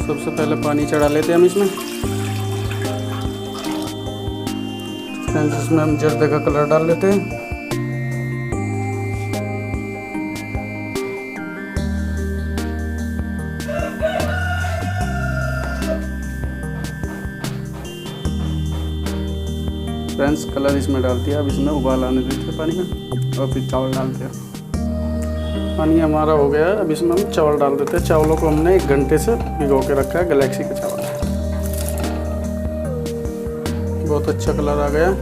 सबसे पहले पानी चढ़ा लेते हैं हम इसमें। फ्रेंड्स इसमें हम जर्दे का कलर डाल लेते हैं। फ्रेंड्स कलर इसमें डालते हैं। अब इसमें उबाल आने देते हैं पानी में और फिर चावल डालते हैं। पानी हमारा हो गया है। अब इसमें हम चावल डाल देते हैं। चावलों को हमने 1 घंटे से भिगो के रखा है। गैलेक्सी का चावल है। बहुत अच्छा कलर आ गया।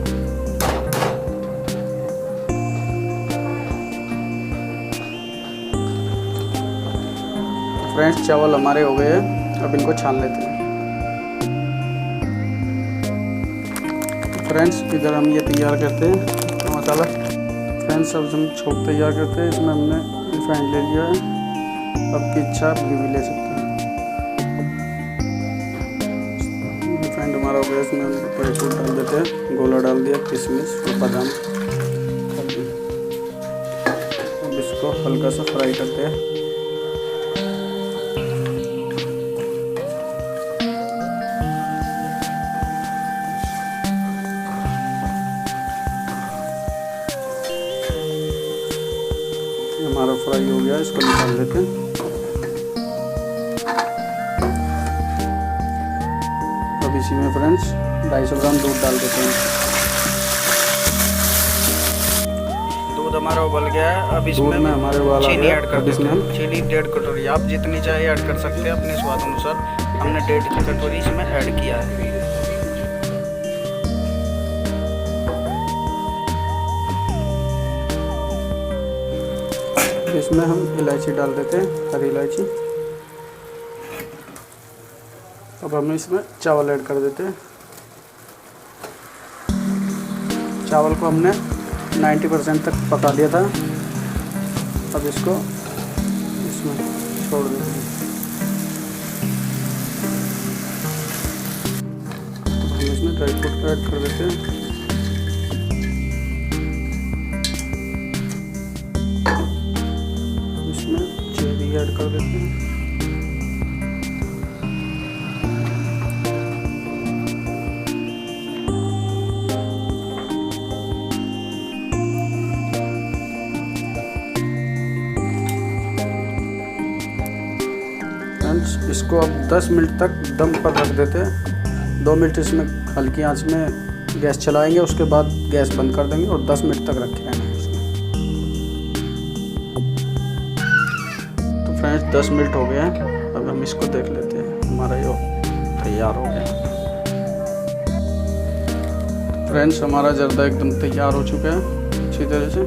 फ्रेंड्स चावल हमारे हो गए हैं। अब इनको छान लेते हैं। फ्रेंड्स इधर हम ये तैयार करते हैं मसाला। फ्रेंड्स अब हम छोंक तैयार करते हैं। इसमें हमने रिफाइंड ले लिया है। आपकी इच्छा आप घी भी ले सकते हैं। रिफाइंड हमारा हो गया। इसमें हम ड्राई फ्रूट डाल देते हैं। गोला डाल दिया, किशमिश और बादाम। अब इसको हल्का सा फ्राई करते हैं। हमारा फ्राई हो गया। इसको निकाल लेते हैं। अब इसी में फ्रेंड्स 250 ग्राम दूध डाल देते हैं। दूध हमारा उबल गया है। अब इसमें हमारे चीनी ऐड कर देते हैं। चीनी 1.5 कटोरी, आप जितनी चाहिए ऐड कर सकते हैं अपने स्वाद अनुसार। हमने 1.5 कटोरी इसमें ऐड किया है। इसमें हम इलायची डाल देते हैं, हरी इलायची। अब हम इसमें चावल ऐड कर देते हैं। चावल को हमने 90% तक पका दिया था। अब इसको इसमें छोड़ देते हैं। अब हम इसमें ड्राई फ्रूट ऐड कर देते हैं। ऐड कर देते हैं। फ्रेंड्स इसको अब 10 मिनट तक दम पर रख देते हैं। 2 मिनट इसमें हल्की आंच में गैस चलाएंगे। उसके बाद गैस बंद कर देंगे और 10 मिनट तक रखेंगे। फ्रेंड्स 10 मिनट हो गए हैं। अब हम इसको देख लेते हैं। हमारा ये तैयार हो गया। फ्रेंड्स हमारा जर्दा एकदम तैयार हो चुका है अच्छी तरह से।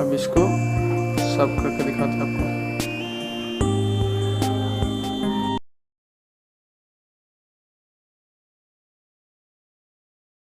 अब इसको सर्व करके दिखाते हैं आपको।